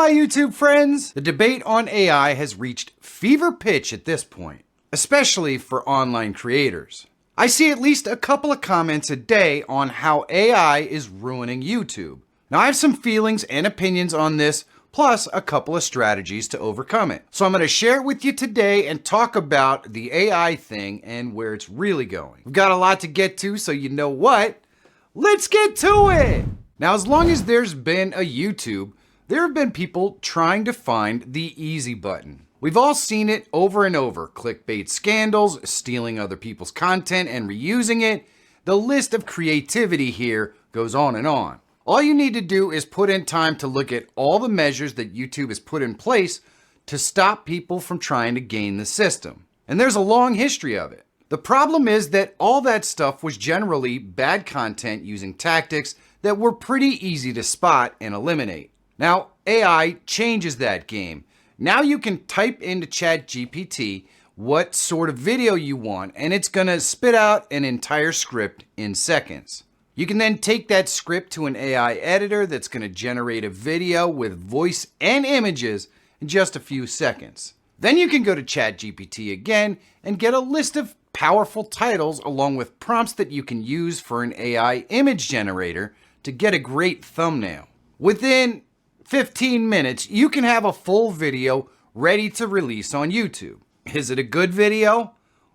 Hi YouTube friends! The debate on AI has reached fever pitch at this point, especially for online creators. I see at least a couple of comments a day on how AI is ruining YouTube. Now I have some feelings and opinions on this, plus a couple of strategies to overcome it. So I'm going to share it with you today and talk about the AI thing and where it's really going. We've got a lot to get to, so you know what? Let's get to it! Now, as long as there's been a YouTube, there have been people trying to find the easy button. We've all seen it over and over. Clickbait scandals, stealing other people's content and reusing it. The list of creativity here goes on and on. All you need to do is put in time to look at all the measures that YouTube has put in place to stop people from trying to game the system. And there's a long history of it. The problem is that all that stuff was generally bad content using tactics that were pretty easy to spot and eliminate. Now, AI changes that game. Now you can type into ChatGPT what sort of video you want, and it's gonna spit out an entire script in seconds. You can then take that script to an AI editor that's gonna generate a video with voice and images in just a few seconds. Then you can go to ChatGPT again and get a list of powerful titles along with prompts that you can use for an AI image generator to get a great thumbnail. Within 15 minutes, you can have a full video ready to release on YouTube. Is it a good video?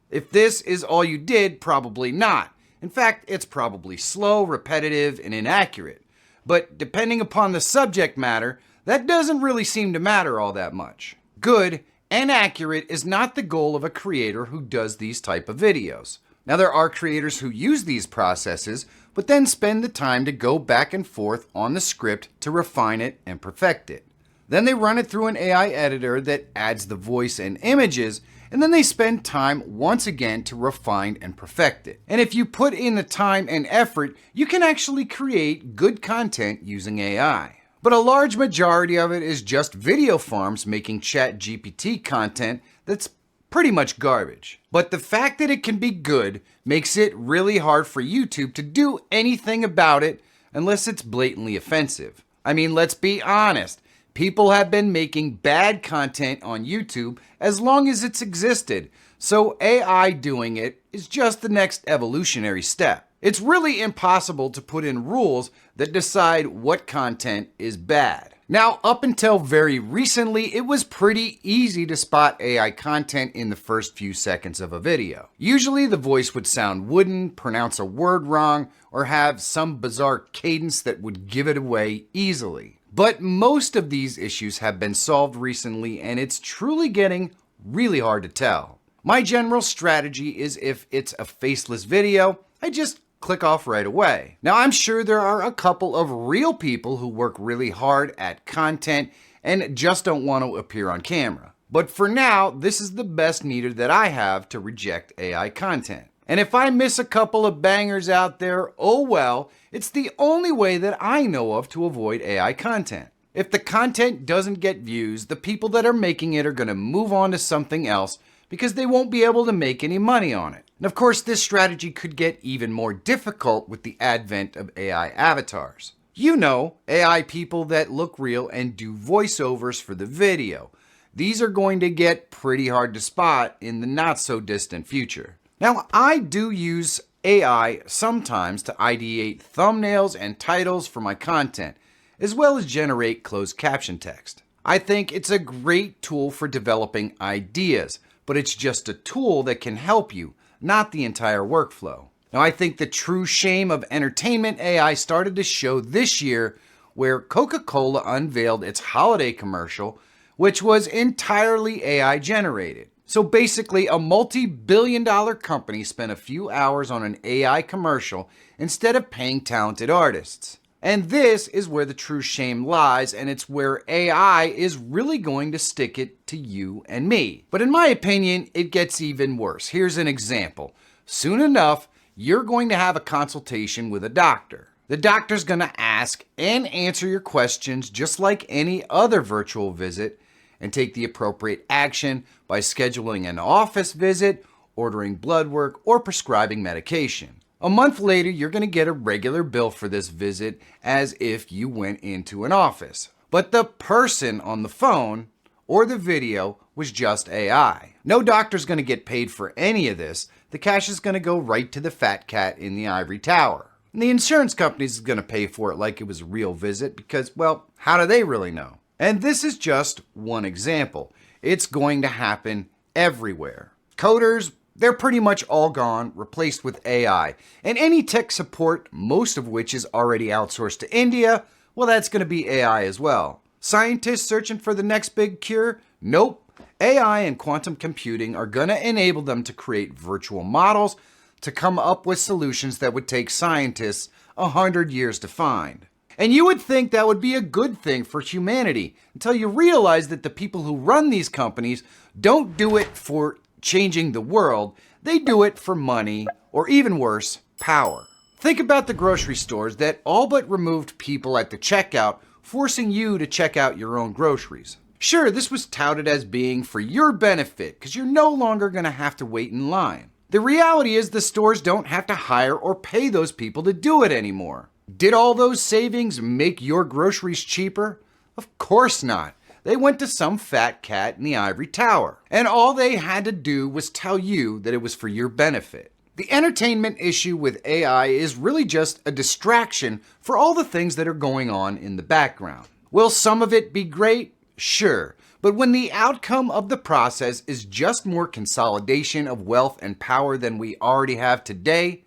If this is all you did, probably not. In fact, it's probably slow, repetitive, and inaccurate. But depending upon the subject matter, that doesn't really seem to matter all that much. Good and accurate is not the goal of a creator who does these type of videos. Now, there are creators who use these processes, but then spend the time to go back and forth on the script to refine it and perfect it. Then they run it through an AI editor that adds the voice and images, and then they spend time once again to refine and perfect it. And if you put in the time and effort, you can actually create good content using AI. But a large majority of it is just video farms making ChatGPT content that's pretty much garbage. But the fact that it can be good makes it really hard for YouTube to do anything about it unless it's blatantly offensive. I mean, let's be honest. People have been making bad content on YouTube as long as it's existed. So AI doing it is just the next evolutionary step. It's really impossible to put in rules that decide what content is bad. Now, up until very recently, it was pretty easy to spot AI content in the first few seconds of a video. Usually the voice would sound wooden, pronounce a word wrong, or have some bizarre cadence that would give it away easily. But most of these issues have been solved recently, and it's truly getting really hard to tell. My general strategy is if it's a faceless video, I just click off right away. Now, I'm sure there are a couple of real people who work really hard at content and just don't want to appear on camera. But for now, this is the best meter that I have to reject AI content. And if I miss a couple of bangers out there, oh well, it's the only way that I know of to avoid AI content. If the content doesn't get views, the people that are making it are going to move on to something else because they won't be able to make any money on it. And of course, this strategy could get even more difficult with the advent of AI avatars. You know, AI people that look real and do voiceovers for the video. These are going to get pretty hard to spot in the not so distant future. Now, I do use AI sometimes to ideate thumbnails and titles for my content, as well as generate closed caption text. I think it's a great tool for developing ideas, but it's just a tool that can help you, not the entire workflow. Now, I think the true shame of entertainment AI started to show this year where Coca-Cola unveiled its holiday commercial, which was entirely AI generated. So basically, a multi-billion-dollar company spent a few hours on an AI commercial instead of paying talented artists. And this is where the true shame lies, and it's where AI is really going to stick it to you and me. But in my opinion, it gets even worse. Here's an example. Soon enough, you're going to have a consultation with a doctor. The doctor's going to ask and answer your questions just like any other virtual visit and take the appropriate action by scheduling an office visit, ordering blood work, or prescribing medication. A month later, you're going to get a regular bill for this visit as if you went into an office. but the person on the phone or the video was just AI. No doctor's going to get paid for any of this. The cash is going to go right to the fat cat in the ivory tower. And the insurance companies is going to pay for it like it was a real visit because, well, how do they really know? And this is just one example. It's going to happen everywhere. Coders, they're pretty much all gone, replaced with AI. And any tech support, most of which is already outsourced to India, well, that's going to be AI as well. Scientists searching for the next big cure? Nope. AI and quantum computing are going to enable them to create virtual models to come up with solutions that would take scientists 100 years to find. And you would think that would be a good thing for humanity until you realize that the people who run these companies don't do it for changing the world, they do it for money, or even worse, power. Think about the grocery stores that all but removed people at the checkout, forcing you to check out your own groceries. Sure, this was touted as being for your benefit because you're no longer going to have to wait in line. The reality is the stores don't have to hire or pay those people to do it anymore. Did all those savings make your groceries cheaper? Of course not. They went to some fat cat in the ivory tower. And all they had to do was tell you that it was for your benefit. The entertainment issue with AI is really just a distraction for all the things that are going on in the background. Will some of it be great? Sure. But when the outcome of the process is just more consolidation of wealth and power than we already have today,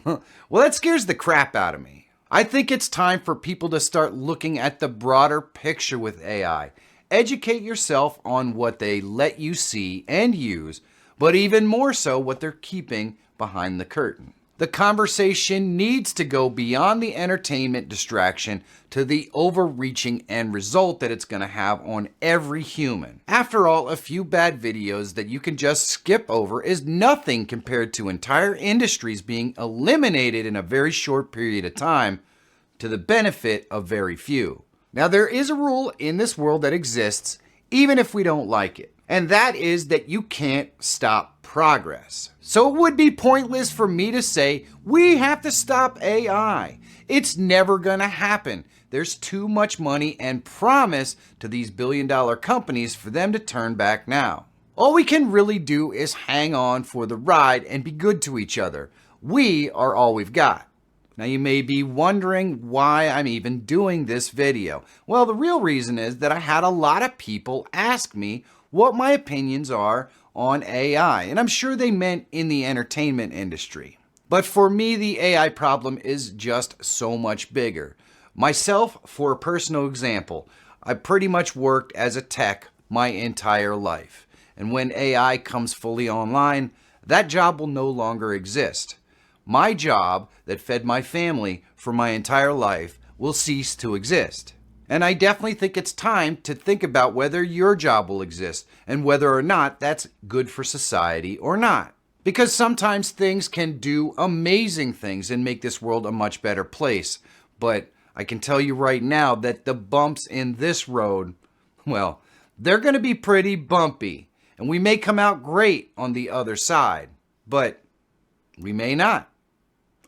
well, that scares the crap out of me. I think it's time for people to start looking at the broader picture with AI. Educate yourself on what they let you see and use, but even more so what they're keeping behind the curtain. The conversation needs to go beyond the entertainment distraction to the overreaching end result that it's going to have on every human. After all, a few bad videos that you can just skip over is nothing compared to entire industries being eliminated in a very short period of time to the benefit of very few. Now, there is a rule in this world that exists even if we don't like it, and that is that you can't stop progress. So it would be pointless for me to say we have to stop AI. It's never gonna happen. There's too much money and promise to these billion-dollar companies for them to turn back now. All we can really do is hang on for the ride and be good to each other. We are all we've got. Now you may be wondering why I'm even doing this video. Well, the real reason is that I had a lot of people ask me what my opinions are on AI, and I'm sure they meant in the entertainment industry. But for me, the AI problem is just so much bigger. Myself, for a personal example, I pretty much worked as a tech my entire life. And when AI comes fully online, that job will no longer exist. My job that fed my family for my entire life will cease to exist. And I definitely think it's time to think about whether your job will exist and whether or not that's good for society or not. Because sometimes things can do amazing things and make this world a much better place. But I can tell you right now that the bumps in this road, well, they're going to be pretty bumpy. And we may come out great on the other side, but we may not.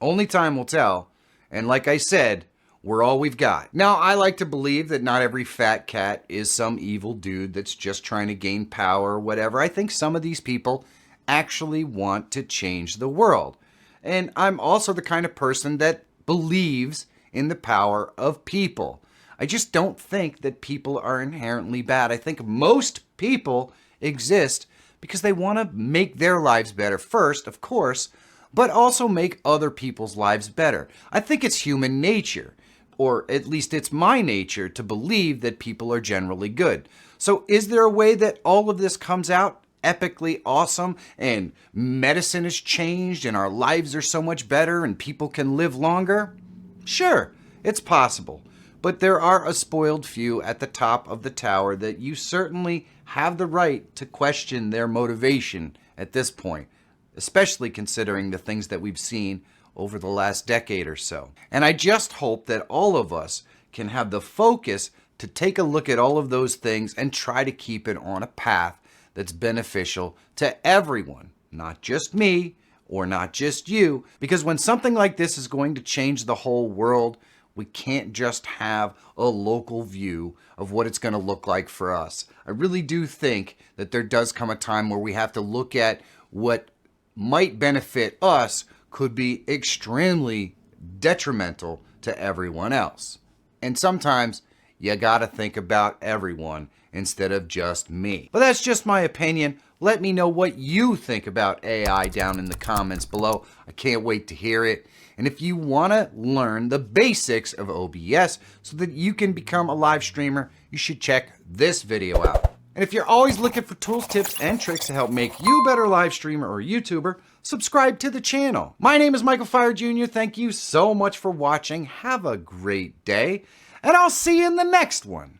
Only time will tell. And like I said, we're all we've got. Now, I like to believe that not every fat cat is some evil dude that's just trying to gain power or whatever. I think some of these people actually want to change the world. And I'm also the kind of person that believes in the power of people. I just don't think that people are inherently bad. I think most people exist because they want to make their lives better first, of course, but also make other people's lives better. I think it's human nature. Or at least it's my nature to believe that people are generally good. So is there a way that all of this comes out epically awesome and medicine has changed and our lives are so much better and people can live longer? Sure, it's possible. But there are a spoiled few at the top of the tower that you certainly have the right to question their motivation at this point, especially considering the things that we've seen over the last decade or so. And I just hope that all of us can have the focus to take a look at all of those things and try to keep it on a path that's beneficial to everyone, not just me or not just you, because when something like this is going to change the whole world, We can't just have a local view of what it's going to look like for us. I really do think that there does come a time where we have to look at what might benefit us could be extremely detrimental to everyone else. And sometimes you gotta think about everyone instead of just me. But that's just my opinion. Let me know what you think about AI down in the comments below. I can't wait to hear it. And if you wanna learn the basics of OBS so that you can become a live streamer, you should check this video out. And if you're always looking for tools, tips, and tricks to help make you a better live streamer or YouTuber, subscribe to the channel. My name is Michael Feyrer Jr. Thank you so much for watching. Have a great day, and I'll see you in the next one.